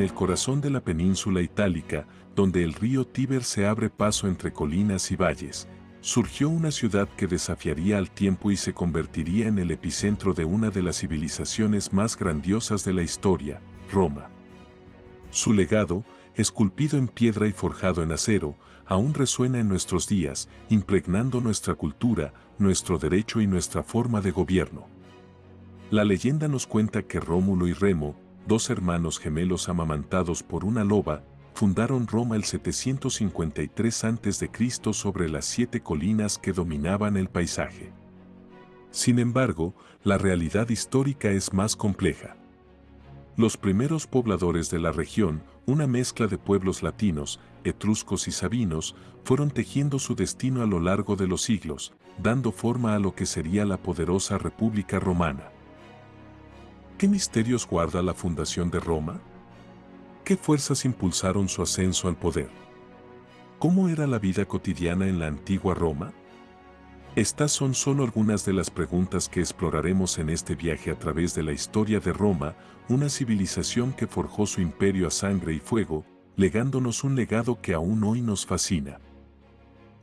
el corazón de la península itálica, donde el río Tíber se abre paso entre colinas y valles, surgió una ciudad que desafiaría al tiempo y se convertiría en el epicentro de una de las civilizaciones más grandiosas de la historia, Roma. Su legado, esculpido en piedra y forjado en acero, aún resuena en nuestros días, impregnando nuestra cultura, nuestro derecho y nuestra forma de gobierno. La leyenda nos cuenta que Rómulo y Remo, dos hermanos gemelos amamantados por una loba, fundaron Roma el 753 a.C. sobre las 7 colinas que dominaban el paisaje. Sin embargo, la realidad histórica es más compleja. Los primeros pobladores de la región, una mezcla de pueblos latinos, etruscos y sabinos, fueron tejiendo su destino a lo largo de los siglos, dando forma a lo que sería la poderosa República Romana. ¿Qué misterios guarda la fundación de Roma? ¿Qué fuerzas impulsaron su ascenso al poder? ¿Cómo era la vida cotidiana en la antigua Roma? Estas son solo algunas de las preguntas que exploraremos en este viaje a través de la historia de Roma, una civilización que forjó su imperio a sangre y fuego, legándonos un legado que aún hoy nos fascina.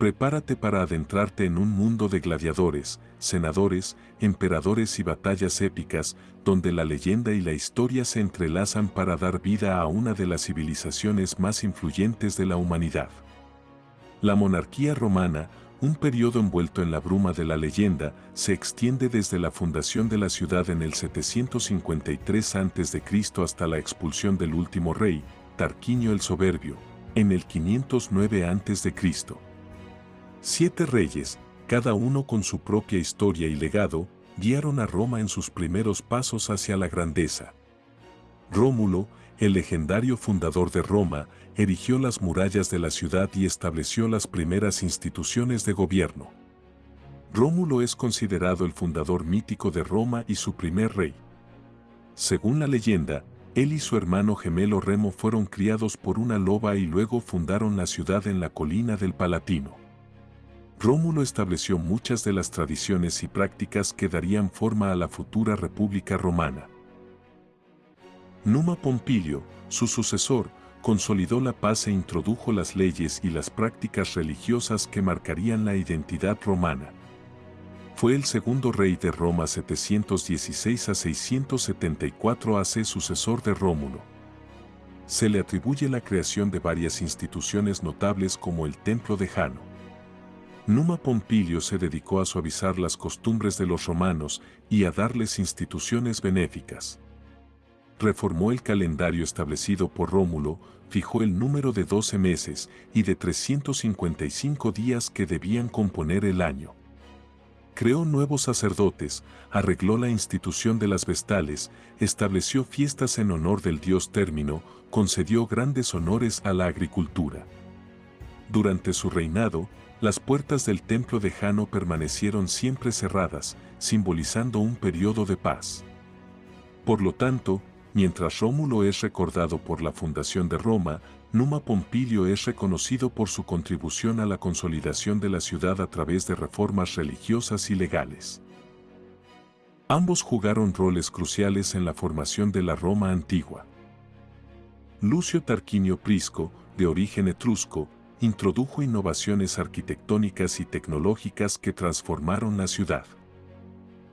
Prepárate para adentrarte en un mundo de gladiadores, senadores, emperadores y batallas épicas, donde la leyenda y la historia se entrelazan para dar vida a una de las civilizaciones más influyentes de la humanidad. La monarquía romana, un periodo envuelto en la bruma de la leyenda, se extiende desde la fundación de la ciudad en el 753 a.C. hasta la expulsión del último rey, Tarquinio el Soberbio, en el 509 a.C. 7 reyes, cada uno con su propia historia y legado, guiaron a Roma en sus primeros pasos hacia la grandeza. Rómulo, el legendario fundador de Roma, erigió las murallas de la ciudad y estableció las primeras instituciones de gobierno. Rómulo es considerado el fundador mítico de Roma y su primer rey. Según la leyenda, él y su hermano gemelo Remo fueron criados por una loba y luego fundaron la ciudad en la colina del Palatino. Rómulo estableció muchas de las tradiciones y prácticas que darían forma a la futura República Romana. Numa Pompilio, su sucesor, consolidó la paz e introdujo las leyes y las prácticas religiosas que marcarían la identidad romana. Fue el segundo rey de Roma 716 a 674 AC, sucesor de Rómulo. Se le atribuye la creación de varias instituciones notables como el Templo de Jano. Numa Pompilio se dedicó a suavizar las costumbres de los romanos y a darles instituciones benéficas. Reformó el calendario establecido por Rómulo, fijó el número de 12 meses y de 355 días que debían componer el año. Creó nuevos sacerdotes, arregló la institución de las vestales, estableció fiestas en honor del dios Término, concedió grandes honores a la agricultura. Durante su reinado, las puertas del templo de Jano permanecieron siempre cerradas, simbolizando un periodo de paz. Por lo tanto, mientras Rómulo es recordado por la fundación de Roma, Numa Pompilio es reconocido por su contribución a la consolidación de la ciudad a través de reformas religiosas y legales. Ambos jugaron roles cruciales en la formación de la Roma antigua. Lucio Tarquinio Prisco, de origen etrusco, introdujo innovaciones arquitectónicas y tecnológicas que transformaron la ciudad.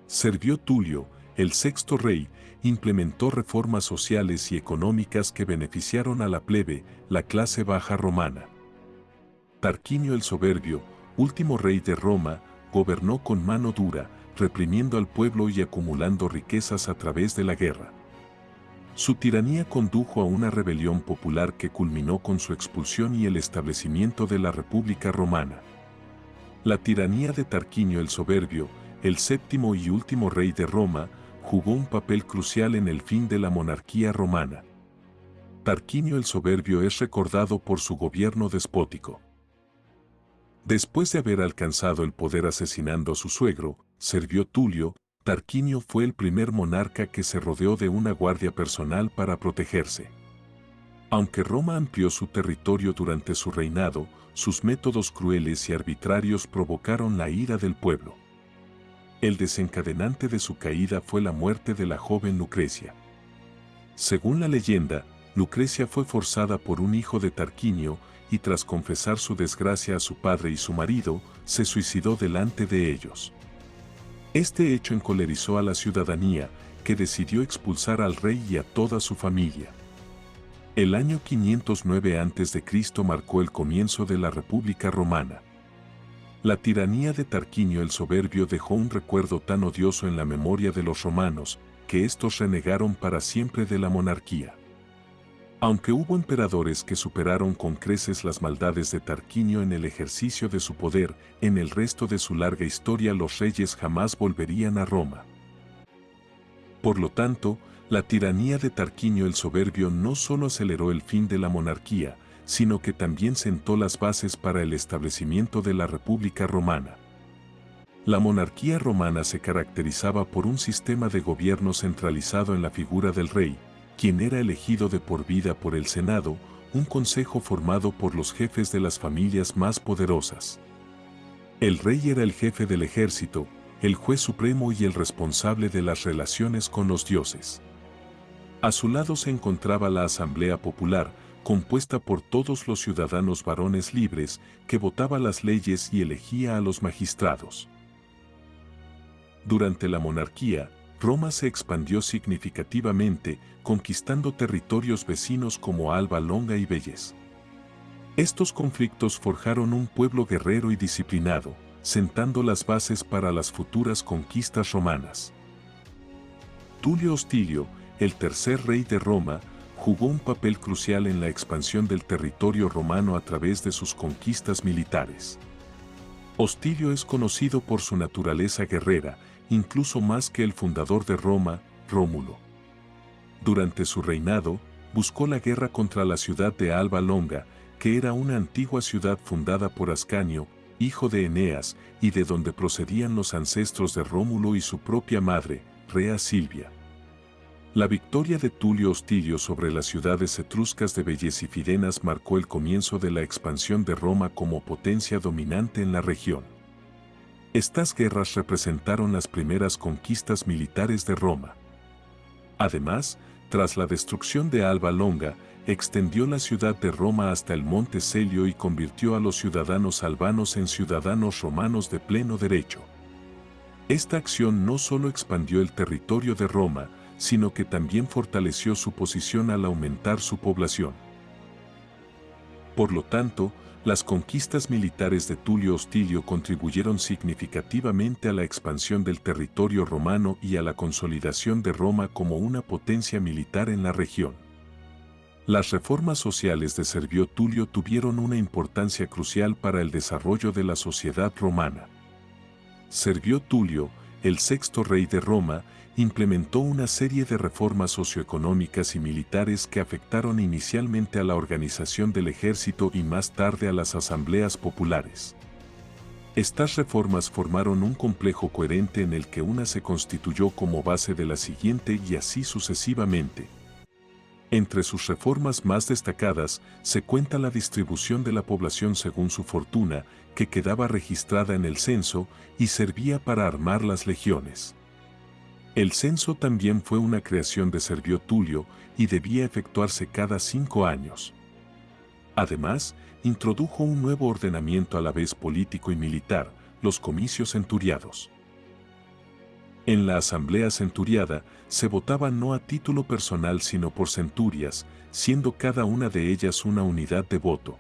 Servio Tulio, el sexto rey, implementó reformas sociales y económicas que beneficiaron a la plebe, la clase baja romana. Tarquinio el Soberbio, último rey de Roma, gobernó con mano dura, reprimiendo al pueblo y acumulando riquezas a través de la guerra. Su tiranía condujo a una rebelión popular que culminó con su expulsión y el establecimiento de la República Romana. La tiranía de Tarquinio el Soberbio, el séptimo y último rey de Roma, jugó un papel crucial en el fin de la monarquía romana. Tarquinio el Soberbio es recordado por su gobierno despótico. Después de haber alcanzado el poder asesinando a su suegro, Servio Tulio, Tarquinio fue el primer monarca que se rodeó de una guardia personal para protegerse. Aunque Roma amplió su territorio durante su reinado, sus métodos crueles y arbitrarios provocaron la ira del pueblo. El desencadenante de su caída fue la muerte de la joven Lucrecia. Según la leyenda, Lucrecia fue forzada por un hijo de Tarquinio y tras confesar su desgracia a su padre y su marido, se suicidó delante de ellos. Este hecho encolerizó a la ciudadanía, que decidió expulsar al rey y a toda su familia. El año 509 a.C. marcó el comienzo de la República Romana. La tiranía de Tarquinio el Soberbio dejó un recuerdo tan odioso en la memoria de los romanos, que estos renegaron para siempre de la monarquía. Aunque hubo emperadores que superaron con creces las maldades de Tarquinio en el ejercicio de su poder, en el resto de su larga historia los reyes jamás volverían a Roma. Por lo tanto, la tiranía de Tarquinio el Soberbio no solo aceleró el fin de la monarquía, sino que también sentó las bases para el establecimiento de la República Romana. La monarquía romana se caracterizaba por un sistema de gobierno centralizado en la figura del rey, quien era elegido de por vida por el Senado, un consejo formado por los jefes de las familias más poderosas. El rey era el jefe del ejército, el juez supremo y el responsable de las relaciones con los dioses. A su lado se encontraba la Asamblea Popular, compuesta por todos los ciudadanos varones libres, que votaba las leyes y elegía a los magistrados. Durante la monarquía, Roma se expandió significativamente, conquistando territorios vecinos como Alba Longa y Vélez. Estos conflictos forjaron un pueblo guerrero y disciplinado, sentando las bases para las futuras conquistas romanas. Tulio Hostilio, el tercer rey de Roma, jugó un papel crucial en la expansión del territorio romano a través de sus conquistas militares. Hostilio es conocido por su naturaleza guerrera, incluso más que el fundador de Roma, Rómulo. Durante su reinado, buscó la guerra contra la ciudad de Alba Longa, que era una antigua ciudad fundada por Ascanio, hijo de Eneas, y de donde procedían los ancestros de Rómulo y su propia madre, Rea Silvia. La victoria de Tulio Hostilio sobre las ciudades etruscas de Vélez y Fidenas marcó el comienzo de la expansión de Roma como potencia dominante en la región. Estas guerras representaron las primeras conquistas militares de Roma. Además, tras la destrucción de Alba Longa, extendió la ciudad de Roma hasta el monte Celio y convirtió a los ciudadanos albanos en ciudadanos romanos de pleno derecho. Esta acción no solo expandió el territorio de Roma, sino que también fortaleció su posición al aumentar su población. Por lo tanto, las conquistas militares de Tulio Hostilio contribuyeron significativamente a la expansión del territorio romano y a la consolidación de Roma como una potencia militar en la región. Las reformas sociales de Servio Tulio tuvieron una importancia crucial para el desarrollo de la sociedad romana. Servio Tulio, el sexto rey de Roma, implementó una serie de reformas socioeconómicas y militares que afectaron inicialmente a la organización del ejército y más tarde a las asambleas populares. Estas reformas formaron un complejo coherente en el que una se constituyó como base de la siguiente y así sucesivamente. Entre sus reformas más destacadas se cuenta la distribución de la población según su fortuna, que quedaba registrada en el censo y servía para armar las legiones. El censo también fue una creación de Servio Tulio y debía efectuarse cada 5 años. Además, introdujo un nuevo ordenamiento a la vez político y militar, los comicios centuriados. En la asamblea centuriada se votaba no a título personal sino por centurias, siendo cada una de ellas una unidad de voto.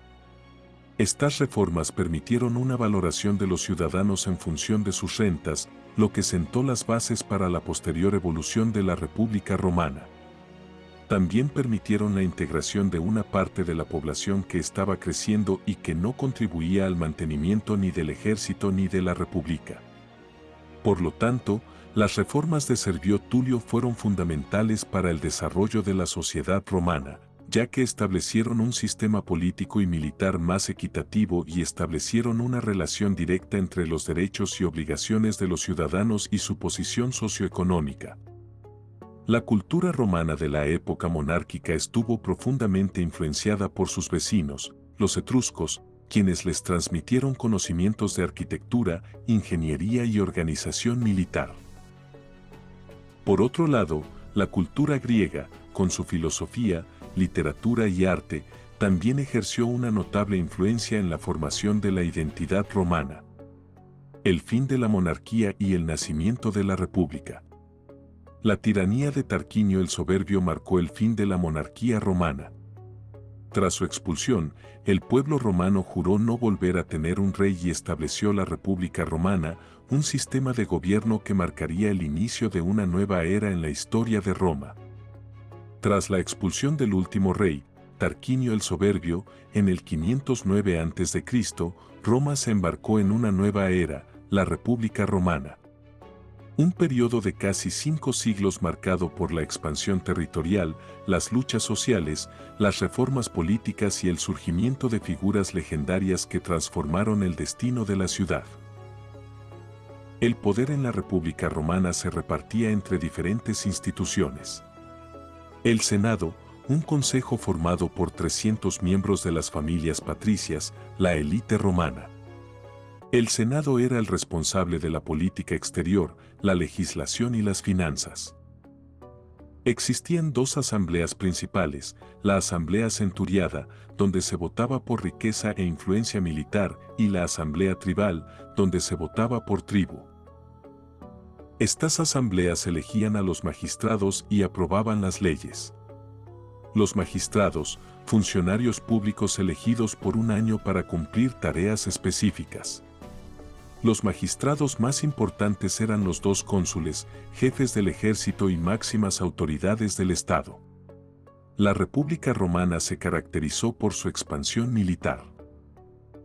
Estas reformas permitieron una valoración de los ciudadanos en función de sus rentas, lo que sentó las bases para la posterior evolución de la República Romana. También permitieron la integración de una parte de la población que estaba creciendo y que no contribuía al mantenimiento ni del ejército ni de la República. Por lo tanto, las reformas de Servio Tulio fueron fundamentales para el desarrollo de la sociedad romana, ya que establecieron un sistema político y militar más equitativo y establecieron una relación directa entre los derechos y obligaciones de los ciudadanos y su posición socioeconómica. La cultura romana de la época monárquica estuvo profundamente influenciada por sus vecinos, los etruscos, quienes les transmitieron conocimientos de arquitectura, ingeniería y organización militar. Por otro lado, la cultura griega, con su filosofía, literatura y arte, también ejerció una notable influencia en la formación de la identidad romana. El fin de la monarquía y el nacimiento de la república. La tiranía de Tarquinio el Soberbio marcó el fin de la monarquía romana. Tras su expulsión, el pueblo romano juró no volver a tener un rey y estableció la República Romana, un sistema de gobierno que marcaría el inicio de una nueva era en la historia de Roma. Tras la expulsión del último rey, Tarquinio el Soberbio, en el 509 a.C., Roma se embarcó en una nueva era, la República Romana. Un periodo de casi 5 siglos marcado por la expansión territorial, las luchas sociales, las reformas políticas y el surgimiento de figuras legendarias que transformaron el destino de la ciudad. El poder en la República Romana se repartía entre diferentes instituciones. El Senado, un consejo formado por 300 miembros de las familias patricias, la élite romana. El Senado era el responsable de la política exterior, la legislación y las finanzas. Existían 2 asambleas principales, la Asamblea Centuriada, donde se votaba por riqueza e influencia militar, y la Asamblea Tribal, donde se votaba por tribu. Estas asambleas elegían a los magistrados y aprobaban las leyes. Los magistrados, funcionarios públicos elegidos por un año para cumplir tareas específicas. Los magistrados más importantes eran los 2 cónsules, jefes del ejército y máximas autoridades del Estado. La República Romana se caracterizó por su expansión militar.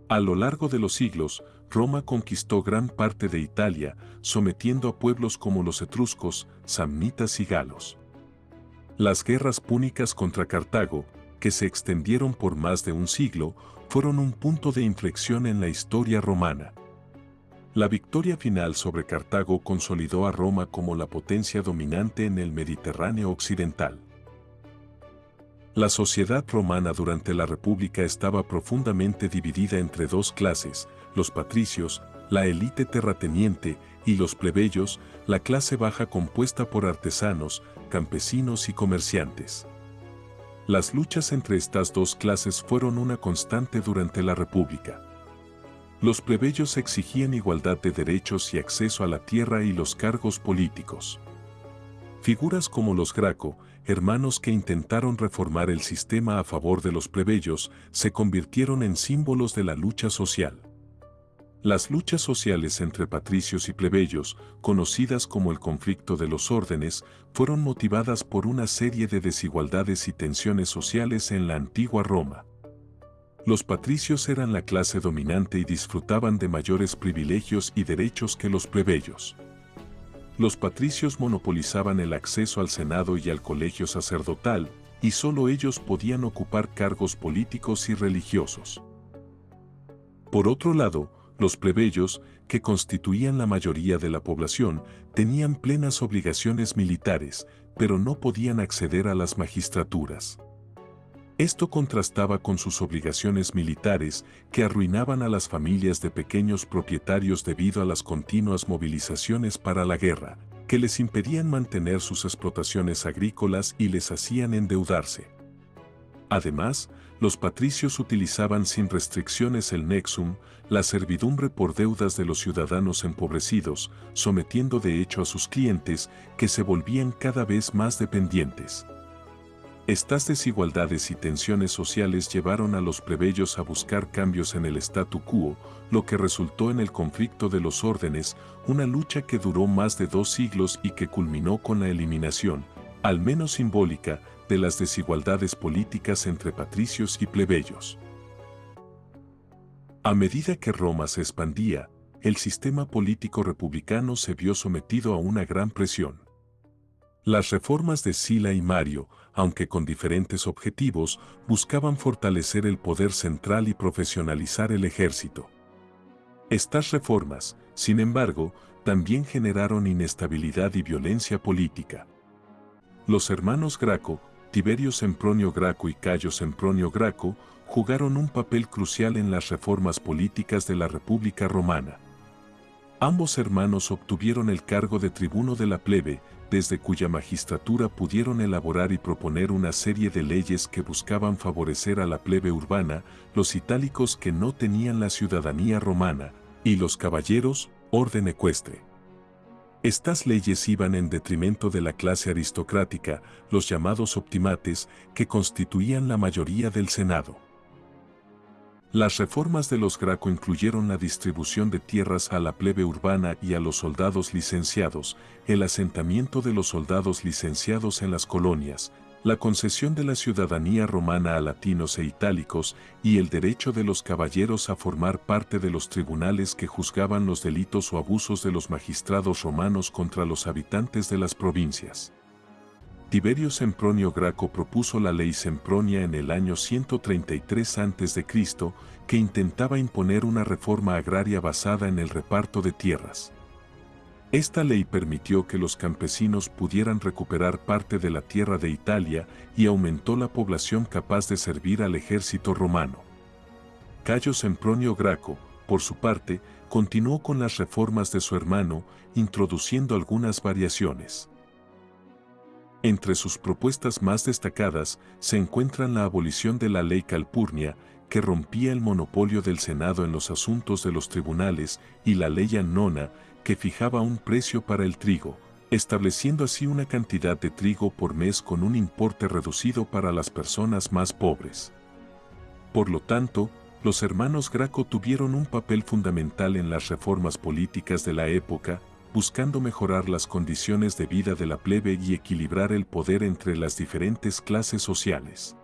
A lo largo de los siglos, Roma conquistó gran parte de Italia, sometiendo a pueblos como los etruscos, samnitas y galos. Las guerras púnicas contra Cartago, que se extendieron por más de un siglo, fueron un punto de inflexión en la historia romana. La victoria final sobre Cartago consolidó a Roma como la potencia dominante en el Mediterráneo occidental. La sociedad romana durante la República estaba profundamente dividida entre 2 clases, los patricios, la élite terrateniente, y los plebeyos, la clase baja compuesta por artesanos, campesinos y comerciantes. Las luchas entre estas 2 clases fueron una constante durante la República. Los plebeyos exigían igualdad de derechos y acceso a la tierra y los cargos políticos. Figuras como los Graco, hermanos que intentaron reformar el sistema a favor de los plebeyos, se convirtieron en símbolos de la lucha social. Las luchas sociales entre patricios y plebeyos, conocidas como el conflicto de los órdenes, fueron motivadas por una serie de desigualdades y tensiones sociales en la antigua Roma. Los patricios eran la clase dominante y disfrutaban de mayores privilegios y derechos que los plebeyos. Los patricios monopolizaban el acceso al Senado y al colegio sacerdotal, y solo ellos podían ocupar cargos políticos y religiosos. Por otro lado, los plebeyos, que constituían la mayoría de la población, tenían plenas obligaciones militares, pero no podían acceder a las magistraturas. Esto contrastaba con sus obligaciones militares, que arruinaban a las familias de pequeños propietarios debido a las continuas movilizaciones para la guerra, que les impedían mantener sus explotaciones agrícolas y les hacían endeudarse. Además, los patricios utilizaban sin restricciones el nexum, la servidumbre por deudas de los ciudadanos empobrecidos, sometiendo de hecho a sus clientes, que se volvían cada vez más dependientes. Estas desigualdades y tensiones sociales llevaron a los plebeyos a buscar cambios en el statu quo, lo que resultó en el conflicto de los órdenes, una lucha que duró más de 2 siglos y que culminó con la eliminación, al menos simbólica, de las desigualdades políticas entre patricios y plebeyos. A medida que Roma se expandía, el sistema político republicano se vio sometido a una gran presión. Las reformas de Sila y Mario, aunque con diferentes objetivos, buscaban fortalecer el poder central y profesionalizar el ejército. Estas reformas, sin embargo, también generaron inestabilidad y violencia política. Los hermanos Graco, Tiberio Sempronio Graco y Cayo Sempronio Graco, jugaron un papel crucial en las reformas políticas de la República Romana. Ambos hermanos obtuvieron el cargo de tribuno de la plebe, desde cuya magistratura pudieron elaborar y proponer una serie de leyes que buscaban favorecer a la plebe urbana, los itálicos que no tenían la ciudadanía romana, y los caballeros, orden ecuestre. Estas leyes iban en detrimento de la clase aristocrática, los llamados optimates, que constituían la mayoría del Senado. Las reformas de los Graco incluyeron la distribución de tierras a la plebe urbana y a los soldados licenciados, el asentamiento de los soldados licenciados en las colonias, la concesión de la ciudadanía romana a latinos e itálicos y el derecho de los caballeros a formar parte de los tribunales que juzgaban los delitos o abusos de los magistrados romanos contra los habitantes de las provincias. Tiberio Sempronio Graco propuso la ley Sempronia en el año 133 a.C., que intentaba imponer una reforma agraria basada en el reparto de tierras. Esta ley permitió que los campesinos pudieran recuperar parte de la tierra de Italia y aumentó la población capaz de servir al ejército romano. Cayo Sempronio Graco, por su parte, continuó con las reformas de su hermano, introduciendo algunas variaciones. Entre sus propuestas más destacadas se encuentran la abolición de la ley Calpurnia, que rompía el monopolio del Senado en los asuntos de los tribunales, y la ley Annona, que fijaba un precio para el trigo, estableciendo así una cantidad de trigo por mes con un importe reducido para las personas más pobres. Por lo tanto, los hermanos Graco tuvieron un papel fundamental en las reformas políticas de la época, buscando mejorar las condiciones de vida de la plebe y equilibrar el poder entre las diferentes clases sociales.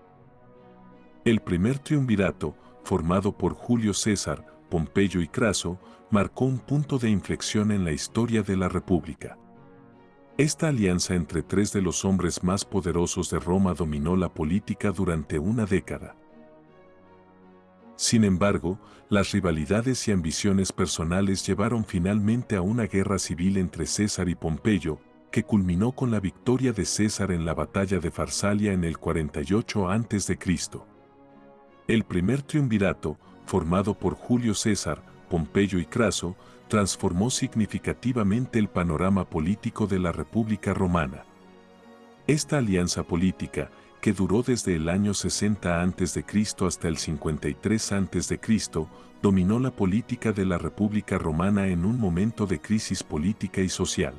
El primer triunvirato, formado por Julio César, Pompeyo y Craso, marcó un punto de inflexión en la historia de la República. Esta alianza entre tres de los hombres más poderosos de Roma dominó la política durante una década. Sin embargo, las rivalidades y ambiciones personales llevaron finalmente a una guerra civil entre César y Pompeyo, que culminó con la victoria de César en la batalla de Farsalia en el 48 a.C. El primer triunvirato, formado por Julio César, Pompeyo y Craso, transformó significativamente el panorama político de la República Romana. Esta alianza política, que duró desde el año 60 a.C. hasta el 53 a.C., dominó la política de la República Romana en un momento de crisis política y social.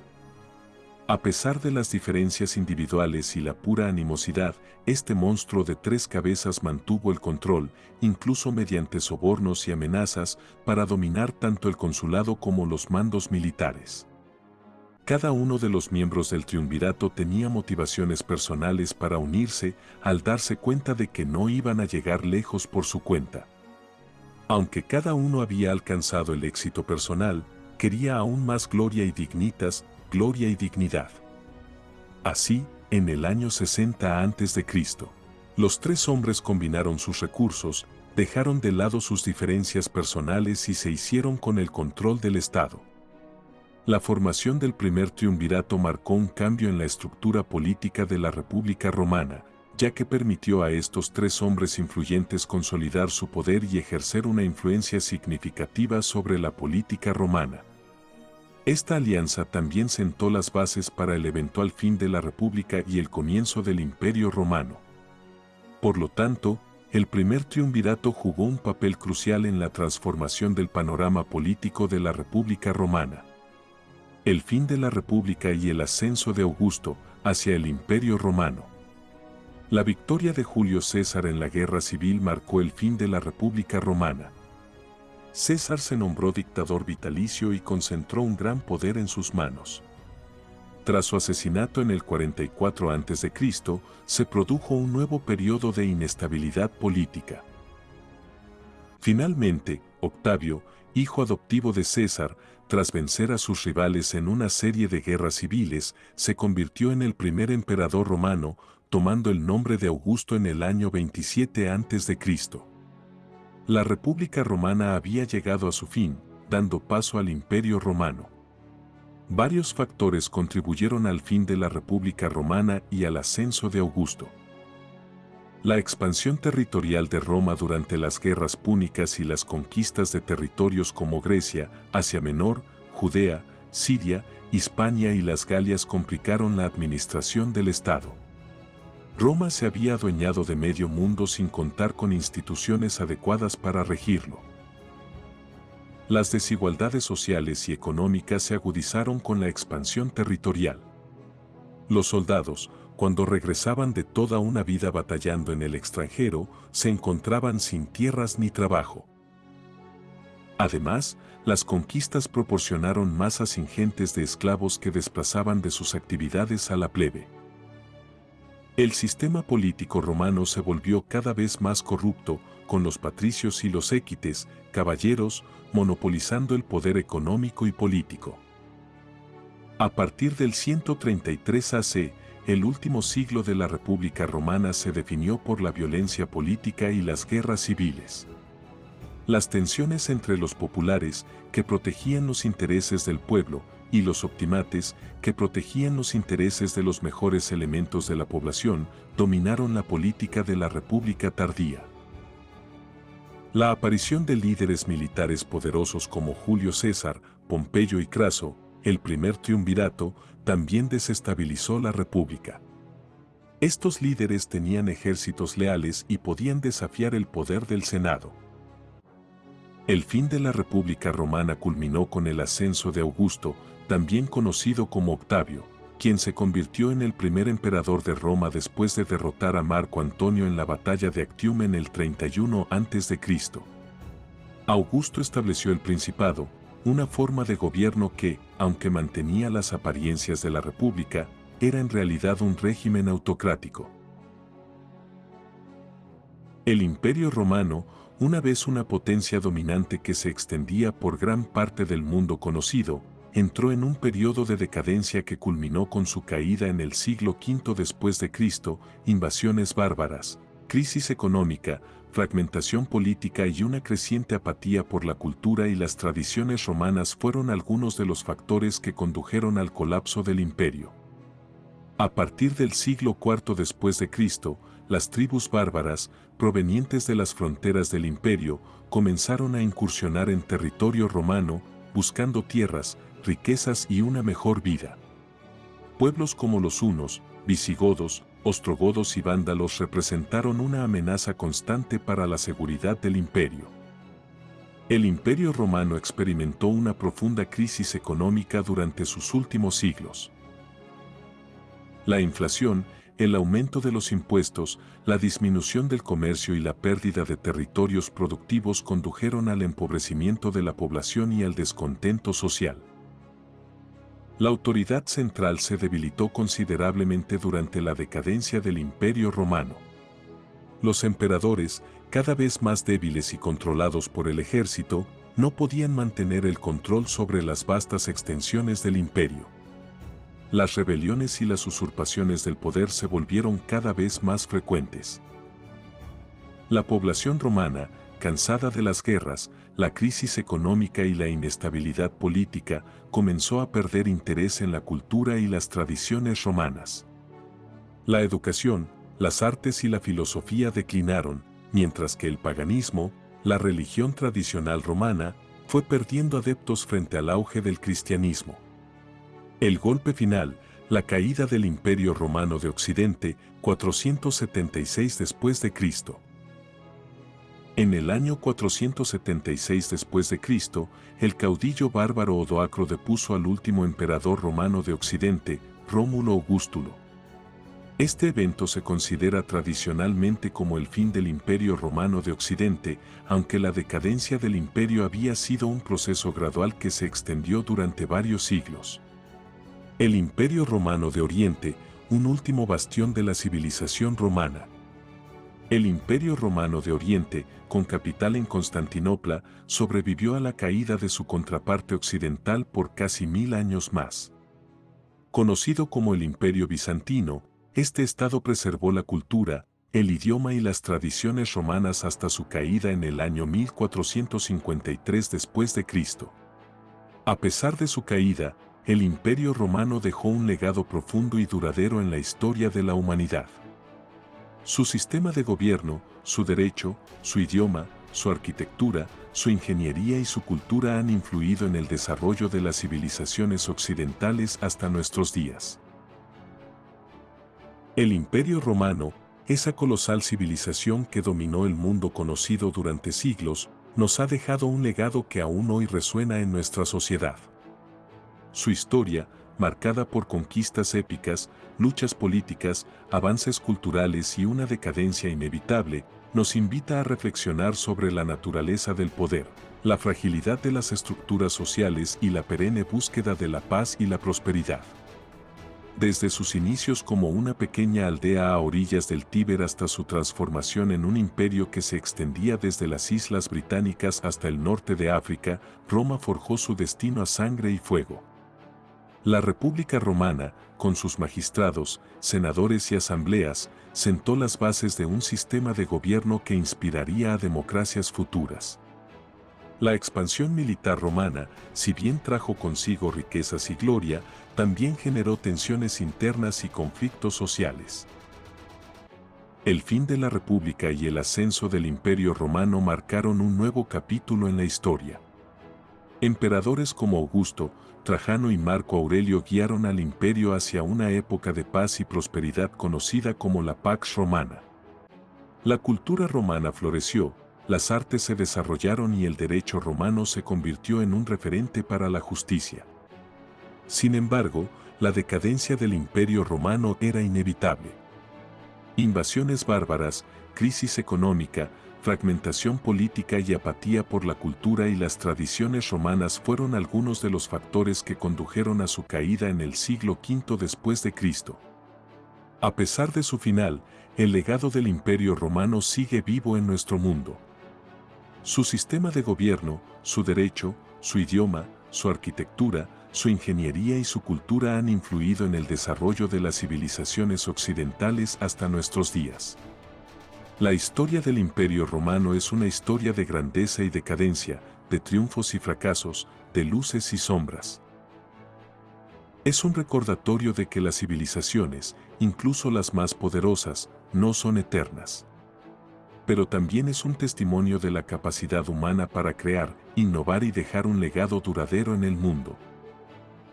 A pesar de las diferencias individuales y la pura animosidad, este monstruo de tres cabezas mantuvo el control, incluso mediante sobornos y amenazas, para dominar tanto el consulado como los mandos militares. Cada uno de los miembros del triunvirato tenía motivaciones personales para unirse al darse cuenta de que no iban a llegar lejos por su cuenta. Aunque cada uno había alcanzado el éxito personal, quería aún más gloria y dignitas, gloria y dignidad. Así, en el año 60 a.C., los tres hombres combinaron sus recursos, dejaron de lado sus diferencias personales y se hicieron con el control del Estado. La formación del primer triunvirato marcó un cambio en la estructura política de la República Romana, ya que permitió a estos tres hombres influyentes consolidar su poder y ejercer una influencia significativa sobre la política romana. Esta alianza también sentó las bases para el eventual fin de la República y el comienzo del Imperio Romano. Por lo tanto, el primer triunvirato jugó un papel crucial en la transformación del panorama político de la República Romana. El fin de la República y el ascenso de Augusto hacia el Imperio Romano. La victoria de Julio César en la Guerra Civil marcó el fin de la República Romana. César se nombró dictador vitalicio y concentró un gran poder en sus manos. Tras su asesinato en el 44 a.C., se produjo un nuevo periodo de inestabilidad política. Finalmente, Octavio, hijo adoptivo de César, tras vencer a sus rivales en una serie de guerras civiles, se convirtió en el primer emperador romano, tomando el nombre de Augusto en el año 27 a.C. La República Romana había llegado a su fin, dando paso al Imperio Romano. Varios factores contribuyeron al fin de la República Romana y al ascenso de Augusto. La expansión territorial de Roma durante las guerras púnicas y las conquistas de territorios como Grecia, Asia Menor, Judea, Siria, Hispania y las Galias complicaron la administración del Estado. Roma se había adueñado de medio mundo sin contar con instituciones adecuadas para regirlo. Las desigualdades sociales y económicas se agudizaron con la expansión territorial. Los soldados, cuando regresaban de toda una vida batallando en el extranjero, se encontraban sin tierras ni trabajo. Además, las conquistas proporcionaron masas ingentes de esclavos que desplazaban de sus actividades a la plebe. El sistema político romano se volvió cada vez más corrupto, con los patricios y los équites, caballeros, monopolizando el poder económico y político. A partir del 133 AC, el último siglo de la República Romana se definió por la violencia política y las guerras civiles. Las tensiones entre los populares, que protegían los intereses del pueblo, y los optimates, que protegían los intereses de los mejores elementos de la población, dominaron la política de la República tardía. La aparición de líderes militares poderosos como Julio César, Pompeyo y Craso, el primer triunvirato, también desestabilizó la República. Estos líderes tenían ejércitos leales y podían desafiar el poder del Senado. El fin de la República Romana culminó con el ascenso de Augusto, también conocido como Octavio, quien se convirtió en el primer emperador de Roma después de derrotar a Marco Antonio en la batalla de Actium en el 31 a.C. Augusto estableció el Principado, una forma de gobierno que, aunque mantenía las apariencias de la República, era en realidad un régimen autocrático. El Imperio Romano, una vez una potencia dominante que se extendía por gran parte del mundo conocido, entró en un periodo de decadencia que culminó con su caída en el siglo V después de Cristo, invasiones bárbaras, crisis económica, fragmentación política y una creciente apatía por la cultura y las tradiciones romanas fueron algunos de los factores que condujeron al colapso del imperio. A partir del siglo IV después de Cristo, las tribus bárbaras, provenientes de las fronteras del imperio, comenzaron a incursionar en territorio romano, buscando tierras, riquezas y una mejor vida. Pueblos como los hunos, visigodos, ostrogodos y vándalos representaron una amenaza constante para la seguridad del imperio. El imperio romano experimentó una profunda crisis económica durante sus últimos siglos. La inflación, el aumento de los impuestos, la disminución del comercio y la pérdida de territorios productivos condujeron al empobrecimiento de la población y al descontento social. La autoridad central se debilitó considerablemente durante la decadencia del Imperio Romano. Los emperadores, cada vez más débiles y controlados por el ejército, no podían mantener el control sobre las vastas extensiones del imperio. Las rebeliones y las usurpaciones del poder se volvieron cada vez más frecuentes. La población romana, cansada de las guerras, la crisis económica y la inestabilidad política, comenzó a perder interés en la cultura y las tradiciones romanas. La educación, las artes y la filosofía declinaron, mientras que el paganismo, la religión tradicional romana, fue perdiendo adeptos frente al auge del cristianismo. El golpe final, la caída del Imperio Romano de Occidente, 476 después de Cristo. En el año 476 después de Cristo, el caudillo bárbaro Odoacro depuso al último emperador romano de Occidente, Rómulo Augustulo. Este evento se considera tradicionalmente como el fin del Imperio Romano de Occidente, aunque la decadencia del imperio había sido un proceso gradual que se extendió durante varios siglos. El Imperio Romano de Oriente, un último bastión de la civilización romana. El Imperio Romano de Oriente, con capital en Constantinopla, sobrevivió a la caída de su contraparte occidental por casi 1000 años más. Conocido como el Imperio Bizantino, este estado preservó la cultura, el idioma y las tradiciones romanas hasta su caída en el año 1453 después de Cristo. A pesar de su caída, el Imperio Romano dejó un legado profundo y duradero en la historia de la humanidad. Su sistema de gobierno, su derecho, su idioma, su arquitectura, su ingeniería y su cultura han influido en el desarrollo de las civilizaciones occidentales hasta nuestros días. El Imperio Romano, esa colosal civilización que dominó el mundo conocido durante siglos, nos ha dejado un legado que aún hoy resuena en nuestra sociedad. Su historia, marcada por conquistas épicas, luchas políticas, avances culturales y una decadencia inevitable, nos invita a reflexionar sobre la naturaleza del poder, la fragilidad de las estructuras sociales y la perenne búsqueda de la paz y la prosperidad. Desde sus inicios como una pequeña aldea a orillas del Tíber hasta su transformación en un imperio que se extendía desde las Islas Británicas hasta el norte de África, Roma forjó su destino a sangre y fuego. La República Romana, con sus magistrados, senadores y asambleas, sentó las bases de un sistema de gobierno que inspiraría a democracias futuras. La expansión militar romana, si bien trajo consigo riquezas y gloria, también generó tensiones internas y conflictos sociales. El fin de la República y el ascenso del Imperio Romano marcaron un nuevo capítulo en la historia. Emperadores como Augusto, Trajano y Marco Aurelio guiaron al imperio hacia una época de paz y prosperidad conocida como la Pax Romana. La cultura romana floreció, las artes se desarrollaron y el derecho romano se convirtió en un referente para la justicia. Sin embargo, la decadencia del Imperio Romano era inevitable. Invasiones bárbaras, crisis económica, fragmentación política y apatía por la cultura y las tradiciones romanas fueron algunos de los factores que condujeron a su caída en el siglo V después de Cristo. A pesar de su final, el legado del Imperio Romano sigue vivo en nuestro mundo. Su sistema de gobierno, su derecho, su idioma, su arquitectura, su ingeniería y su cultura han influido en el desarrollo de las civilizaciones occidentales hasta nuestros días. La historia del Imperio Romano es una historia de grandeza y decadencia, de triunfos y fracasos, de luces y sombras. Es un recordatorio de que las civilizaciones, incluso las más poderosas, no son eternas. Pero también es un testimonio de la capacidad humana para crear, innovar y dejar un legado duradero en el mundo.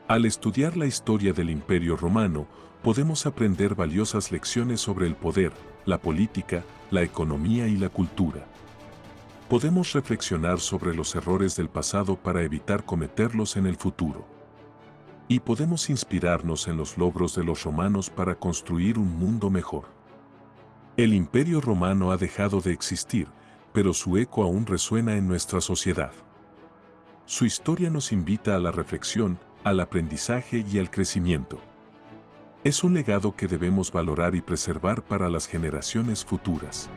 Al estudiar la historia del Imperio Romano, podemos aprender valiosas lecciones sobre el poder, la política, la economía y la cultura. Podemos reflexionar sobre los errores del pasado para evitar cometerlos en el futuro. Y podemos inspirarnos en los logros de los romanos para construir un mundo mejor. El Imperio Romano ha dejado de existir, pero su eco aún resuena en nuestra sociedad. Su historia nos invita a la reflexión, al aprendizaje y al crecimiento. Es un legado que debemos valorar y preservar para las generaciones futuras.